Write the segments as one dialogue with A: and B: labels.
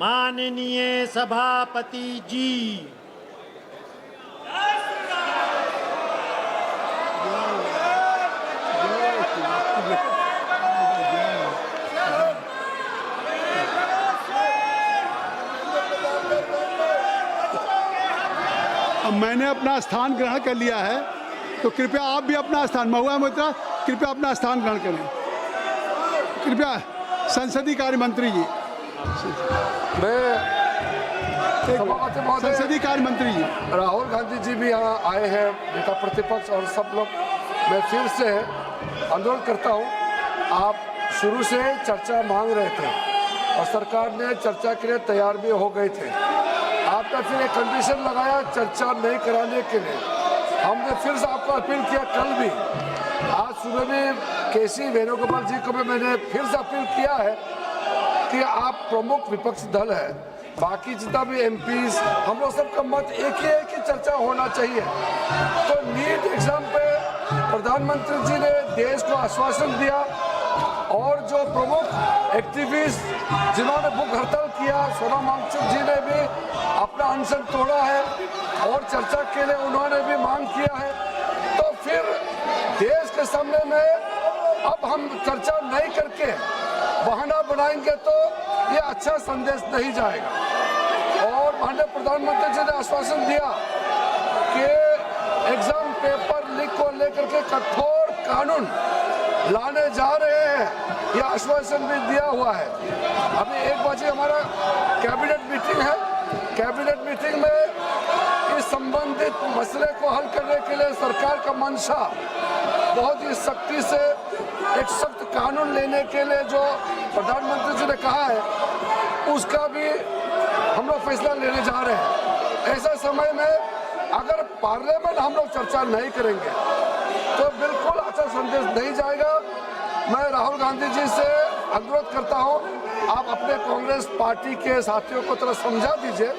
A: माननीय सभापति जी,
B: अब मैंने अपना स्थान ग्रहण कर लिया है, तो कृपया आप भी अपना स्थान, महुआ मोइत्रा कृपया अपना स्थान ग्रहण करें। कृपया संसदीय कार्य मंत्री जी, संसदीय कार्य मंत्री जी,
C: राहुल गांधी जी भी यहाँ आए हैं, नेता प्रतिपक्ष और सब लोग। मैं फिर से अनुरोध करता हूँ, आप शुरू से चर्चा मांग रहे थे और सरकार ने चर्चा के लिए तैयार भी हो गए थे। आपने फिर एक कंडीशन लगाया चर्चा नहीं कराने के लिए। हमने फिर से आपको अपील किया, कल भी, आज सुबह में केसी वेणुगोपाल जी को भी मैंने फिर से अपील किया है कि आप प्रमुख विपक्षी दल है, बाकी जितना भी एमपीज, हम लोग सबका मत एक ही है कि चर्चा होना चाहिए। तो नीट एग्जाम पे प्रधानमंत्री जी ने देश को आश्वासन दिया और जो प्रमुख एक्टिविस्ट जिन्होंने भूख हड़ताल किया, सोनम वांगचुक जी ने भी अपना अनशन तोड़ा है और चर्चा के लिए उन्होंने भी मांग किया है। तो फिर देश के सामने में अब हम चर्चा नहीं करके बहाना बनाएंगे तो ये अच्छा संदेश नहीं जाएगा। और माननीय प्रधानमंत्री जी ने आश्वासन दिया कि एग्जाम पेपर लीक को लेकर के कठोर कानून लाने जा रहे हैं, यह आश्वासन भी दिया हुआ है। अभी 1 बजे हमारा कैबिनेट मीटिंग है, कैबिनेट मीटिंग में इस संबंधित मसले को हल करने के लिए सरकार का मंशा बहुत ही सख्ती से एक सख्त कानून लेने के लिए जो प्रधानमंत्री जी ने कहा है, उसका भी हम लोग फैसला लेने जा रहे हैं। ऐसा समय में अगर पार्लियामेंट हम लोग चर्चा नहीं करेंगे तो बिल्कुल अच्छा संदेश नहीं जाएगा। मैं राहुल गांधी जी से अनुरोध करता हूं, आप अपने कांग्रेस पार्टी के साथियों को थोड़ा समझा दीजिए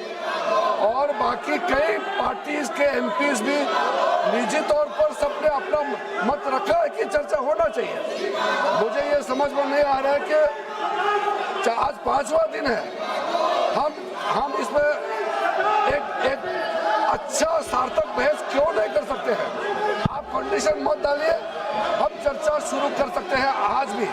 C: और बाकी कई पार्टीज के एमपीज भी निजी तौर पर सबने अपना मत रखा है कि चर्चा होना चाहिए। मुझे ये समझ में नहीं आ रहा है कि आज 5वां दिन है, हम इसमें एक अच्छा सार्थक बहस क्यों नहीं कर सकते हैं? आप कंडीशन मत डालिए, हम चर्चा शुरू कर सकते हैं आज भी।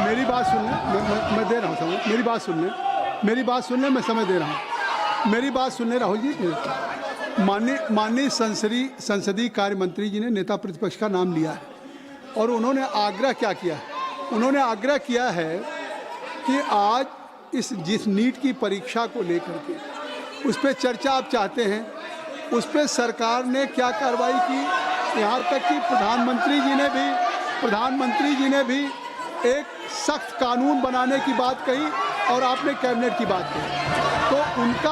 B: मेरी बात सुन लें, मैं दे रहा हूँ समय, मेरी बात सुन लें, मेरी बात सुन लें, मैं समय दे रहा हूँ, मेरी बात सुन लें राहुल जी। माननीय संसदीय कार्य मंत्री जी ने नेता प्रतिपक्ष का नाम लिया है और उन्होंने आग्रह क्या किया है? उन्होंने आग्रह किया है कि आज जिस नीट की परीक्षा को लेकर के उस पर चर्चा आप चाहते हैं, उस पर सरकार ने क्या कार्रवाई की, यहाँ तक कि प्रधानमंत्री जी ने भी एक सख्त कानून बनाने की बात कही और आपने कैबिनेट की बात कही। तो उनका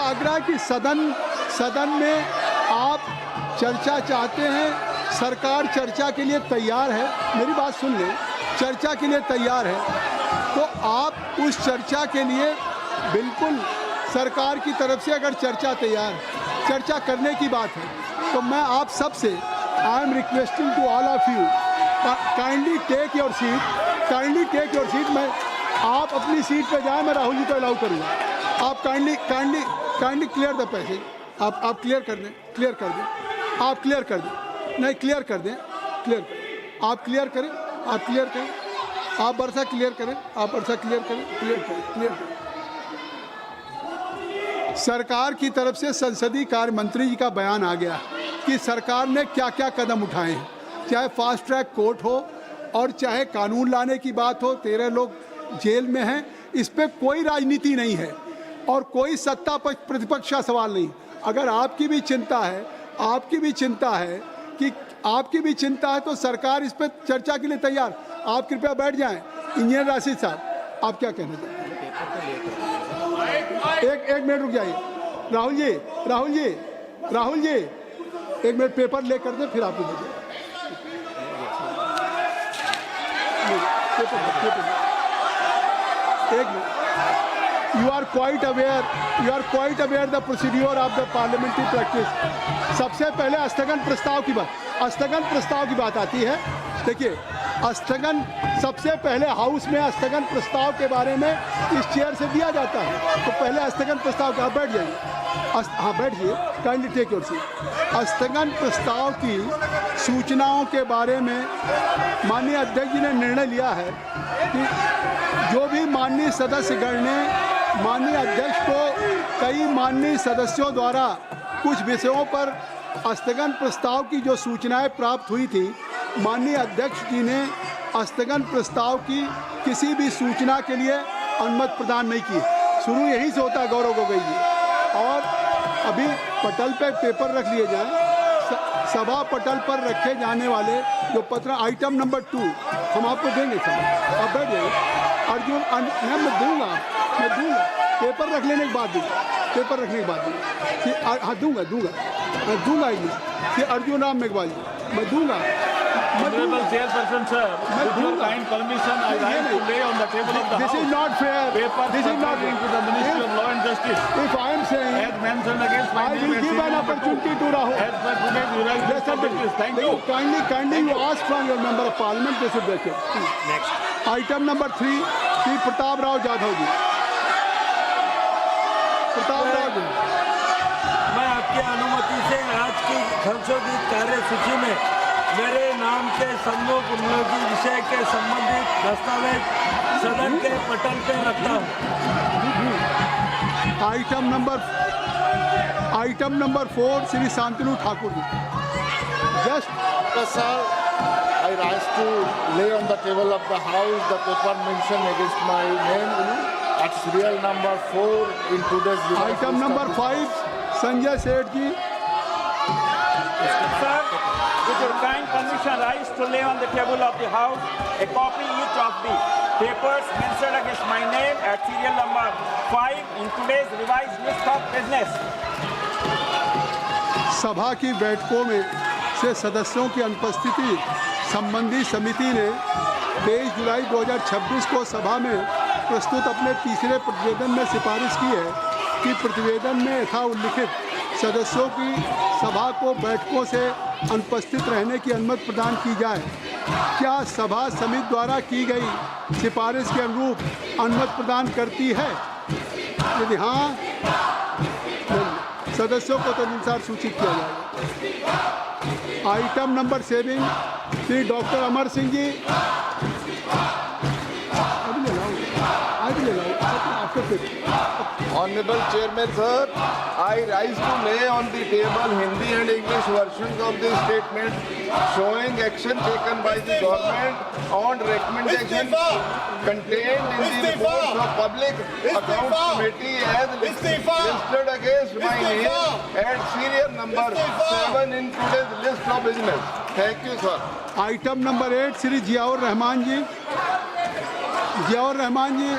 B: आग्रह कि सदन में आप चर्चा चाहते हैं, सरकार चर्चा के लिए तैयार है, मेरी बात सुन लें, चर्चा के लिए तैयार है, तो आप उस चर्चा के लिए बिल्कुल सरकार की तरफ से अगर चर्चा करने की बात है तो मैं आप सब से I am requesting to all of you, kindly take your seat. मैं आप अपनी सीट पे जाएं, मैं राहुल जी को अलाउ करूँगा। आप काइंडली क्लियर द पैसेज, आप क्लियर कर दें, आप क्लियर कर दें, नहीं क्लियर कर दें, आप क्लियर करें, आप वर्षा क्लियर करें, क्लियर करें। सरकार की तरफ से संसदीय कार्य मंत्री जी का बयान आ गया कि सरकार ने क्या क्या कदम उठाए हैं, चाहे फास्ट ट्रैक कोर्ट हो और चाहे कानून लाने की बात हो। 13 लोग जेल में हैं, इस पे कोई राजनीति नहीं है और कोई सत्ता पक्ष प्रतिपक्ष का सवाल नहीं। अगर आपकी भी चिंता है तो सरकार इस पर चर्चा के लिए तैयार। आप कृपया बैठ जाएं। इंजीनियर राशिद साहब, आप क्या कहना चाहते हैं? एक मिनट रुक जाइए। राहुल जी 1 मिनट पेपर ले कर दें, फिर आप एक minute. You are quite aware the procedure of the parliamentary practice। सबसे पहले स्थगन प्रस्ताव की बात, स्थगन प्रस्ताव की बात आती है, देखिए स्थगन सबसे पहले हाउस में स्थगन प्रस्ताव के बारे में इस चेयर से दिया जाता है। तो पहले स्थगन प्रस्ताव का, बैठ जाइए, हाँ बैठिए, काइंडली टेक योर सीट। स्थगन प्रस्ताव की सूचनाओं के बारे में माननीय अध्यक्ष जी ने निर्णय लिया है कि जो भी माननीय सदस्यगण ने माननीय अध्यक्ष को कई माननीय सदस्यों द्वारा कुछ विषयों पर स्थगन प्रस्ताव की जो सूचनाएं प्राप्त हुई थी, माननीय अध्यक्ष जी ने स्थगन प्रस्ताव की किसी भी सूचना के लिए अनुमति प्रदान नहीं की। शुरू यहीं से होता है गौरव गोगोई जी। और अभी पटल पे पेपर रख लिए जाएं, सभा पटल पर रखे जाने वाले जो पत्र आइटम नंबर 2 हम आपको देंगे सर, आप बैठ जाइए। अर्जुन मैं दूंगा पेपर रख लेने के बाद दूंगा, पेपर रखने के बाद दूंगा, हाँ दूंगा ये अर्जुन राम मेघवाल जी, मैं दूंगा।
A: Honorable Chairperson, sir, with your kind permission, I rise to lay on the table of the
B: This
A: House
B: is not fair.
A: papers
B: This is not
A: pertaining to the Ministry of Law and Justice.
B: If I am saying,
A: As mentioned against my
B: I
A: name
B: will
A: and
B: give an
A: serial number
B: opportunity
A: 2.
B: to Rahul.
A: As per today's revised list of justice. Thank you.
B: Kindly you ask from your member of parliament, they should break it.
A: Next.
B: Item number 3, Shri Pratap Rao Jadhav जी। प्रताप राव जी,
D: मैं आपकी अनुमति से आज की संशोधित कार्यसूची में मेरे नाम के सम्मुख उपयोगी विषय के संबंधित दस्तावेज सदन के पटल पर रखता हूँ।
B: Item number 4 Shri Shantanu Thakur ji. Just
E: Sir, I rise to lay on the table of the House the paper mentioned against my name at serial number 4 in today's revised
B: item
E: list
B: number
E: of
B: 5 Sanjay Seth ji.
F: Sir, with your kind permission, rise to lay on the table of the House a copy each of the papers mentioned against my name at serial number 5 in today's revised list of business.
B: सभा की बैठकों में से सदस्यों की अनुपस्थिति संबंधी समिति ने 23 जुलाई 2026 को सभा में प्रस्तुत अपने तीसरे प्रतिवेदन में सिफारिश की है कि प्रतिवेदन में यथा उल्लिखित सदस्यों की सभा को बैठकों से अनुपस्थित रहने की अनुमति प्रदान की जाए। क्या सभा समिति द्वारा की गई सिफारिश के अनुरूप अनुमति प्रदान करती है? यदि हाँ, सदस्यों को तदनुसार सूचित किया जाएगा। Item number 7 Shri doctor Amar Singh ji. अभी ले लाओ आपके फिर।
E: Honorable Chairman, sir, I rise to lay on the table Hindi and English versions of the statement showing action taken by the government on recommendation contained in the reports of Public Accounts Committee as listed against my name at serial number 7 in today's list of business. Thank you, sir.
B: Item number 8 Shri Ziaur Rahman ji. Ziaur Rahman ji.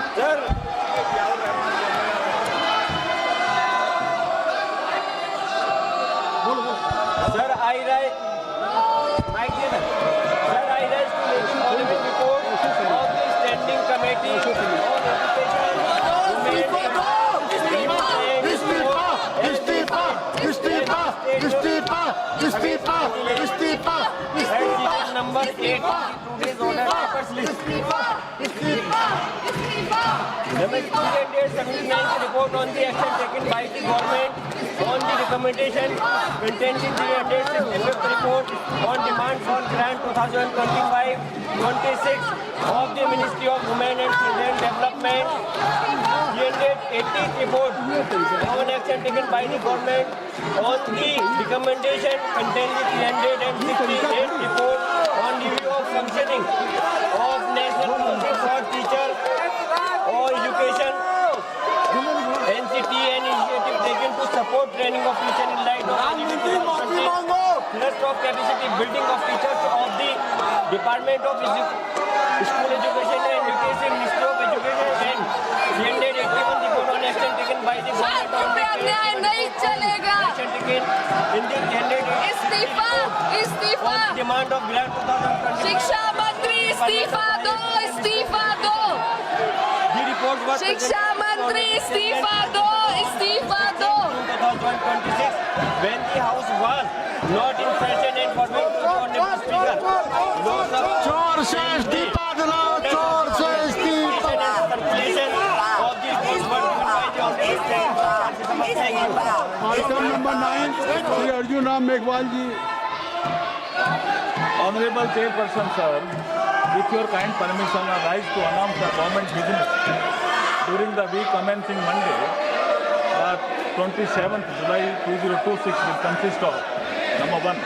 D: Sir, I rise to the following report of the Standing Committee on Education, number 8 today's order papers list. Number 79th report on the action taken by the government on the recommendation contained in the attached effect report on demand for grant 2025-26 of the Ministry of Women and Children Development. 80th report on action taken by the government on the recommendation contained in 368th report on review of functioning of National Council for Teacher or Education NCT and initiative taken to support training of teachers in light of thrust of capacity building of teachers of the Department of School Education and Education, Ministry of Education and 381 report on action taken by the government on the
G: नहीं चलेगा।
D: action taken in the 381
G: इस्तीफा
D: on demand of grant 2020.
G: शिक्षा मंत्री इस्तीफा दो।
D: The report was
G: शिक्षा मंत्री इस्तीफा दो।
D: 2026 when the house was not in session and for
H: जोर से इस्तीफा दिलाओ, जोर से इस्तीफा।
D: Circulation of these goods were given by the Honorable Thank you.
B: Item number 9 Shri Arjun Ram Meghwal ji.
A: Honorable Chairperson, sir, with your kind permission, I rise to announce the government business during the week commencing Monday, 27th July 2026 will consist of, number 1,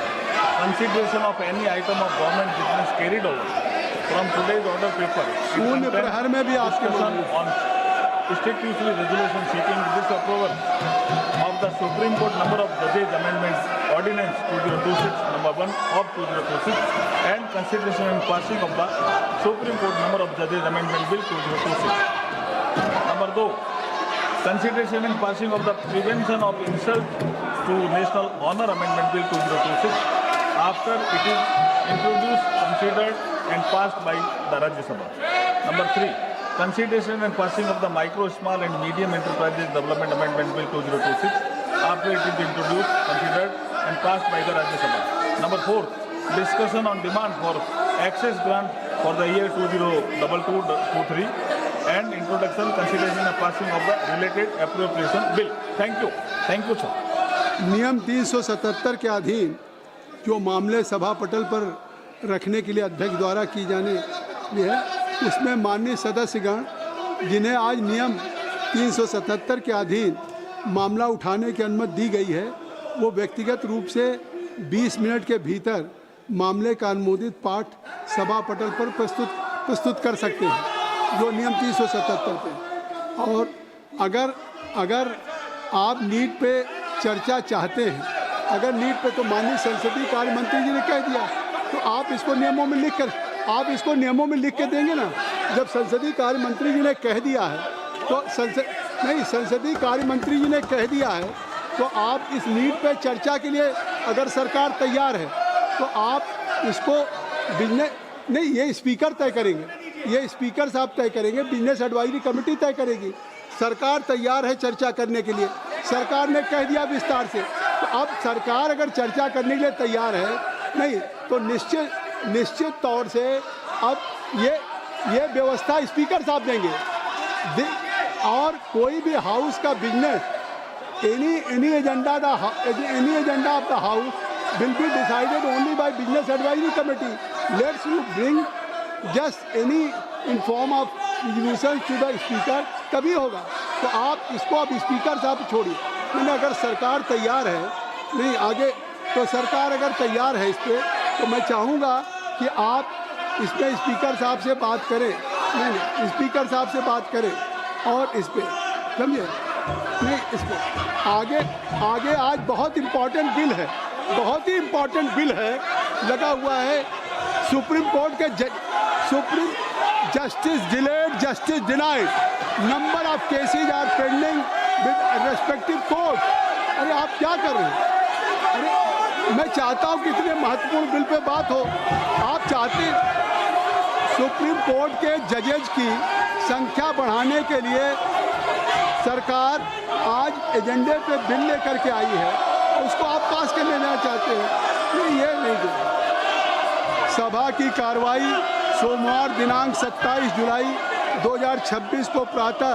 A: consideration of any item of government business carried over from today's order paper.
B: शून्य प्रहर में भी आपके
A: Discussion on institutional resolution seeking disapproval of the Supreme Court number of judges amendments ordinance 2026 number 1 of 2026 and consideration and passing of the Supreme Court number of judges amendment bill 2026. Number 2, consideration and passing of the prevention of insult to national honor amendment bill 2026 after it is introduced, considered and passed by the Rajya Sabha. Number 3, consideration and passing of the Micro, Small and Medium Enterprises Development Amendment Bill 2026 after it is introduced, considered and passed by the Rajya Sabha. Number 4, discussion on demand for access grant for the year 2022-23 and introduction, consideration and passing of the related appropriation bill. Thank you. Thank you, sir.
B: नियम 377 के अधीन जो मामले सभा पटल पर रखने के लिए अध्यक्ष द्वारा की जाने है, उसमें माननीय सदस्यगण जिन्हें आज नियम 377 के अधीन मामला उठाने की अनुमति दी गई है, वो व्यक्तिगत रूप से 20 मिनट के भीतर मामले का अनुमोदित पाठ सभा पटल पर प्रस्तुत कर सकते हैं, जो नियम 377 पे। और अगर आप नीट पे चर्चा चाहते हैं, अगर नीट पे, तो माननीय संसदीय कार्य मंत्री जी ने कह दिया, तो आप इसको नियमों में लिख के देंगे ना। जब संसदीय कार्य मंत्री जी ने कह दिया है, तो संसदीय कार्य मंत्री जी ने कह दिया है, तो आप इस नीट पे चर्चा के लिए अगर सरकार तैयार है, तो आप इसको बिजनेस नहीं, ये स्पीकर तय करेंगे, ये स्पीकर साहब तय करेंगे, बिजनेस एडवाइजरी कमेटी तय करेगी। सरकार तैयार है चर्चा करने के लिए, सरकार ने कह दिया विस्तार से, तो अब सरकार अगर चर्चा करने के लिए तैयार है, नहीं तो निश्चित तौर से अब ये व्यवस्था स्पीकर साहब देंगे। और कोई भी हाउस का business any agenda of the house will be decided only by business advisory committee. Let's you bring just any in form of resolution to the speaker, तभी होगा। तो आप इसको अब स्पीकर साहब छोड़िए। मैंने अगर सरकार तैयार है, नहीं आगे, तो सरकार अगर तैयार है इस पर, तो मैं चाहूँगा कि आप इसमें स्पीकर साहब से बात करें, नहीं स्पीकर साहब से बात करें और इस पर समझे, नहीं इस पर आगे आज बहुत इम्पोर्टेंट बिल है, बहुत ही इम्पोर्टेंट बिल है लगा हुआ है। सुप्रीम कोर्ट के supreme justice delayed, justice denied, number of cases are pending with respective court. अरे आप क्या कर रहे हैं? अरे मैं चाहता हूँ कि इतने महत्वपूर्ण बिल पे बात हो। आप चाहते सुप्रीम कोर्ट के जजेज की संख्या बढ़ाने के लिए सरकार आज एजेंडे पे बिल लेकर के आई है, उसको आप पास कर लेना चाहते हैं। ये नहीं। सभा की कार्रवाई सोमवार दिनांक 27 जुलाई 2026 को प्रातः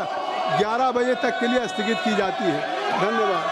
B: 11 बजे तक के लिए स्थगित की जाती है। धन्यवाद।